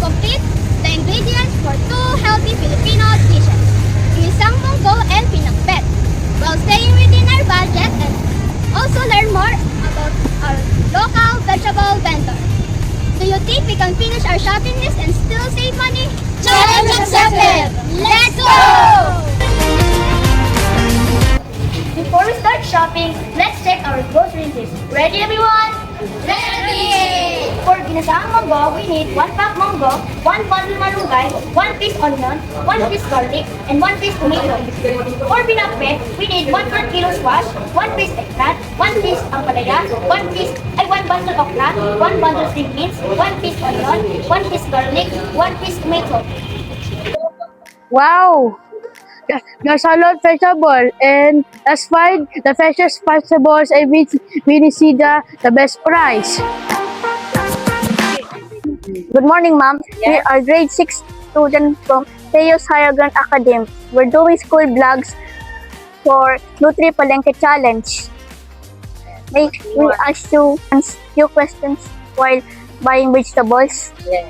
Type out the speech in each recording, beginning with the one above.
complete the ingredients for two healthy Filipino dishes, Ginisang Munggo and Pinakbet, while staying within our budget and also learn more about our local vegetable vendor. Do you think we can finish our shopping list and still save money? Challenge accepted! Let's go! Before we start shopping, let's check our grocery list. Ready, everyone? Ready! For Ginisang Munggo, we need 1 pack munggo, 1 bundle malunggay, 1 piece onion, 1 piece garlic, and 1 piece tomato. For Pinakbet, we need 1/4 kilo squash, 1 piece eggplant, 1 piece ampalaya, 1 bundle okra, 1 bundle string beans, 1 piece onion, 1 piece garlic, 1 piece tomato. Wow! The salad vegetable and let's find the freshest vegetables and we see the best price. Good morning, ma'am. We are grade 6 students from Teos Higher Grand Academy. We're doing school vlogs for Nutri Palengke Challenge. May we ask you a few questions while buying vegetables? Yes.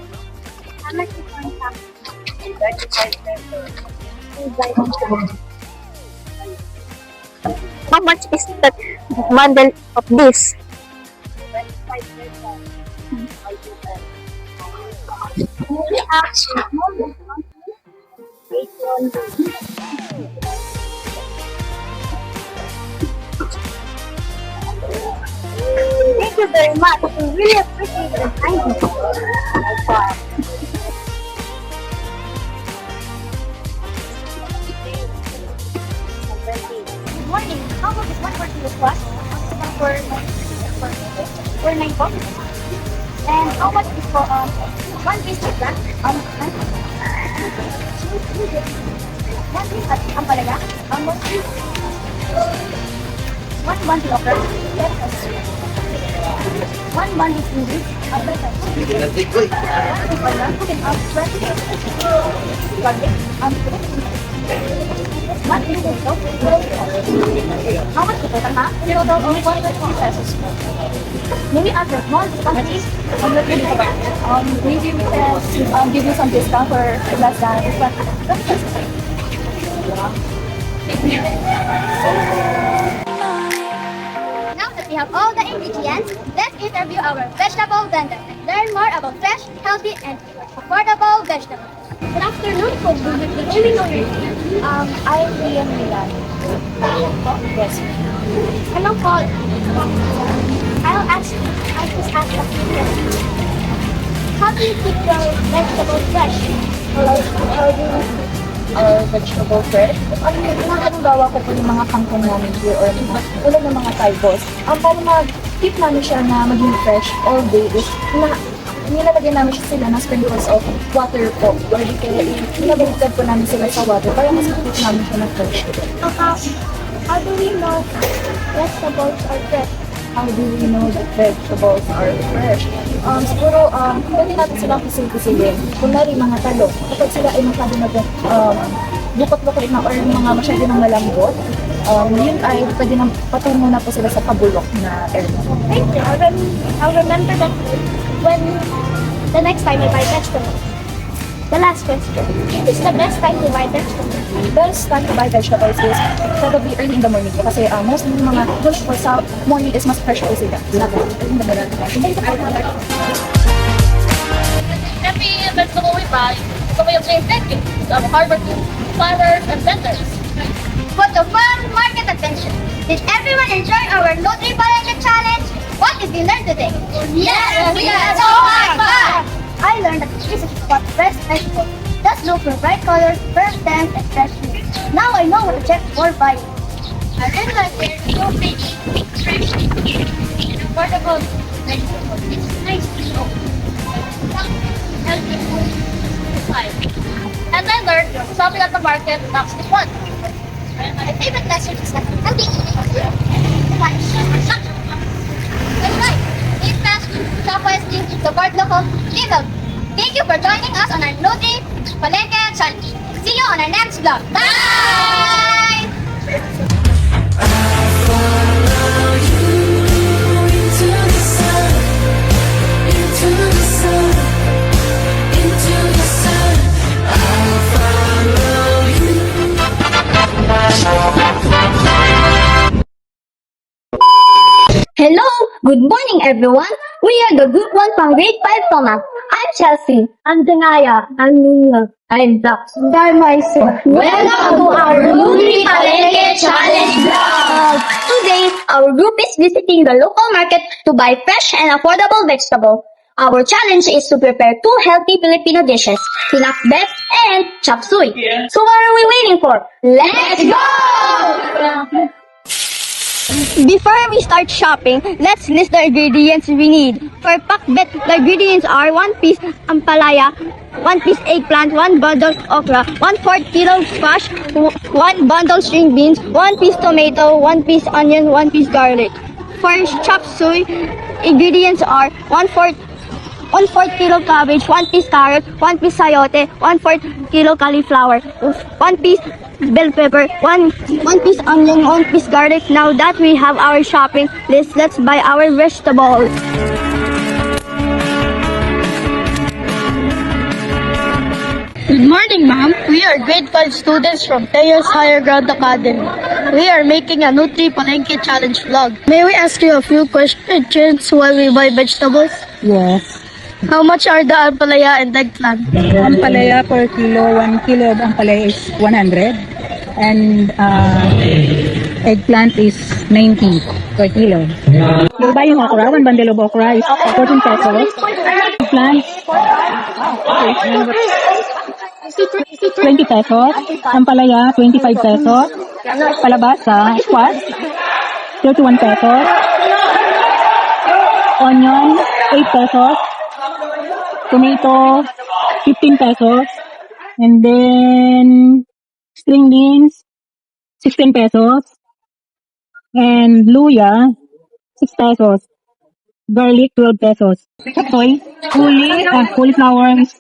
How much is one pack? 35 pesos. How much is the bundle of this? 25 pesos. We ask Thank you very much. We really appreciate your kindness. Good morning. How much is 1/4 kilo squash? For 9 bucks. And how much is for 1 piece eggplant? 1 piece ampalaya? 1 bundle okra? 1 bundle string beans? 1 piece garlic? 1 piece tomato? How much is total, ma'am? Total of 150 pesos. Maybe add the small quantities on the maybe we can give you some discount for less than 20 pesos. Now that we have all the ingredients, let's interview our vegetable vendor and learn more about fresh, healthy, and affordable vegetables. Good afternoon, folks. Let me know your name. I'm Rian Milan. Yes. Hello, Paul. I'll just ask a few questions. How do you keep your vegetables fresh? How do you keep our vegetable fresh? Nakabawa ko po yung mga kangkong namin here or ulan ng mga talbos. Para ma-keep namin siya na maging fresh all day is nilalagyan namin sila ng sprinkles of water po. Or di kaya nilabaliktad po namin sila sa water para mas keep namin siya na fresh. How do we know vegetables are fresh? How do we know that vegetables are fresh? Siguro, pwede natin silang pisil-pisilin. Kunwari mga talong, kapag sila ay masyado na bukot-bukot na or mga masyado ng malambot, yun ay pwede nang patungo na po sila sa pabulok na area. Thank you. I'll remember that when the next time I buy vegetables. The last question. Is the best time to buy vegetables? Best time to buy vegetables is probably early in the morning po kasi most ng mga push po sa morning is mas fresh po sila. Early in the morning. Every vegetable we buy is a way of saying thank you to our hardworking farmers and vendors. But the fun market attention. Did everyone enjoy our Nutri Palengke Challenge? What did we learn today? Yes, we had so much fun! I learned that it's easy to spot fresh vegetables. Just look for bright colors, fresh stems, and fresh fruit. Now I know what to check for buying. I really like their so pretty, fresh, and affordable vegetables. It's nice to know. Healthy food to buy. And I learned shopping at the market knocks is fun. My favorite lesson is that healthy eating is good. That's right. Eat fast, shop wisely, support local, live healthy. Thank you for joining us on our Nutri Palengke Challenge. See you on our next vlog. Bye! Into the sun, into Hello! Good morning, everyone! We are the Group 1 from Grade 5 Thomas. I'm Chelsea. I'm Denaya. I'm Nina. I'm Dax. I'm myself. Welcome to our Nutri Palengke Challenge Vlog! Today, our group is visiting the local market to buy fresh and affordable vegetables. Our challenge is to prepare 2 healthy Filipino dishes, pinakbet and chop suey. So what are we waiting for? Let's go! Before we start shopping, let's list the ingredients we need. For pakbet, the ingredients are 1 piece ampalaya, 1 piece eggplant, 1 bundle okra, 1/4 kilo squash, 1 bundle string beans, 1 piece tomato, 1 piece onion, 1 piece garlic. For chop suey, ingredients are 1/4 kilo cabbage, 1 piece carrot, 1 piece sayote, 1/4 kilo cauliflower, 1 piece bell pepper, 1 piece onion, 1 piece garlic. Now that we have our shopping list, let's buy our vegetables. Good morning, ma'am. We are grade 5 students from Teos Higher Ground Academy. We are making a Nutri Palengke Challenge vlog. May we ask you a few questions while we buy vegetables? Yes. How much are the ampalaya and eggplant? Ampalaya per kilo, 1 kilo of ampalaya is 100. And eggplant is 90 per kilo. You're buying okra, 1 bundle of okra is 14 pesos. Eggplant, 20 pesos. Ampalaya, 25 pesos. Palabasa, squash, 31 pesos. Onion, 8 pesos. Tomato, 15 pesos. And then, string beans, 16 pesos. And luya, 6 pesos. Garlic, 12 pesos. Soy, cauliflower is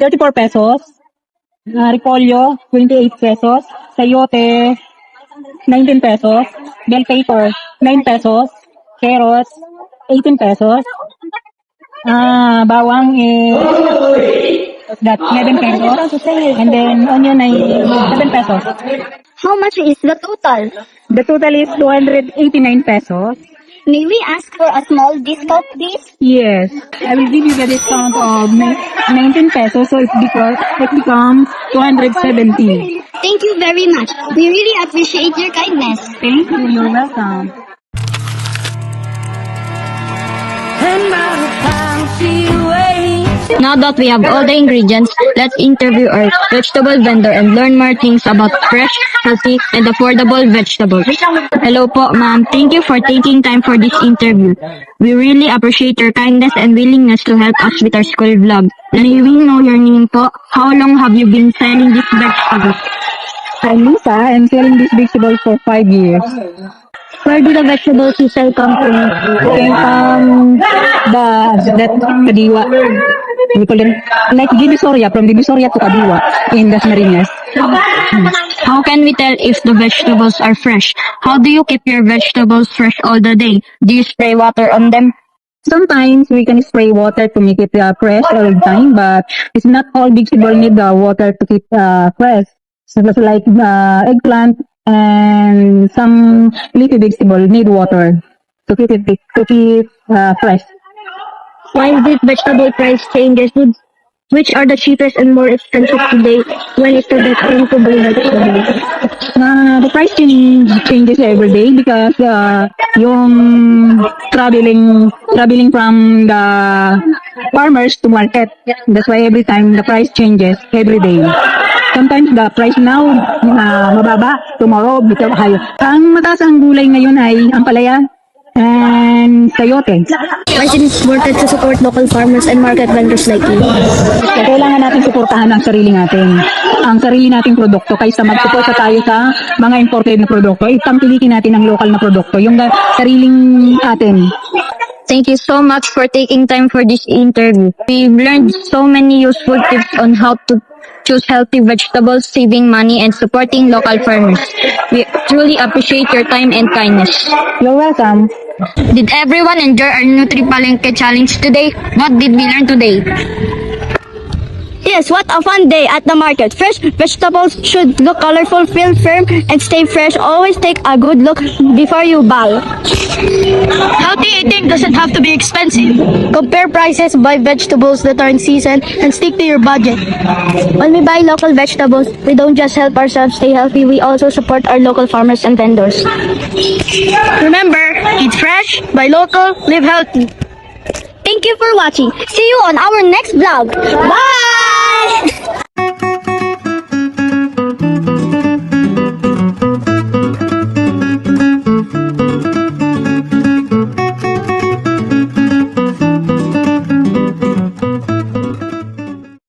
34 pesos. Repolyo, 28 pesos. Sayote, 19 pesos. Bell pepper, 9 pesos. Carrots, 18 pesos. Bawang is that 11 pesos. And then onion ay 7 pesos. How much is the total? The total is 289 pesos. May we ask for a small discount, please? Yes. I will give you the discount of 19 pesos, so it becomes 270. Thank you very much. We really appreciate your kindness. Thank you. You're welcome. Now that we have all the ingredients, let's interview our vegetable vendor and learn more things about fresh, healthy, and affordable vegetables. Hello po, ma'am. Thank you for taking time for this interview. We really appreciate your kindness and willingness to help us with our school vlog. May we know your name po? How long have you been selling these vegetables? I'm Lisa. I'm selling this vegetable for 5 years. Where do the vegetables you sell come from? Came from that Kadiwa. We call it like Divisoria, from Divisoria to Kadiwa in Dasmariñas. How can we tell if the vegetables are fresh? How do you keep your vegetables fresh all the day? Do you spray water on them? Sometimes we can spray water to make it fresh all the time, but it's not all vegetable need water to keep fresh. So it's like eggplant and some leafy vegetable need water to keep it fresh. Why is this vegetable price changes? Which are the cheapest and more expensive today when it's the vegetable vegetables? The price changes every day because yung traveling from the farmers to market. That's why every time the price changes every day. Sometimes the price now mababa, tomorrow become higher. Ang mataas ang gulay ngayon ay ampalaya and sayote. Why is it important to support local farmers and market vendors like you? Kailangan natin suportahan ang sarili nating produkto kaysa mag-suporta tayo sa mga imported na produkto. Ipangpilitin natin ang local na produkto, yung sariling atin. Thank you so much for taking time for this interview. We've learned so many useful tips on how to choose healthy vegetables, saving money, and supporting local farmers. We truly appreciate your time and kindness. You're welcome. Did everyone enjoy our Nutri Palengke challenge today? What did we learn today? Yes, what a fun day at the market. Fresh vegetables should look colorful, feel firm, and stay fresh. Always take a good look before you buy. Healthy eating doesn't have to be expensive. Compare prices, buy vegetables that are in season, and stick to your budget. When we buy local vegetables, we don't just help ourselves stay healthy, we also support our local farmers and vendors. Remember, eat fresh, buy local, live healthy. Thank you for watching. See you on our next vlog. Bye!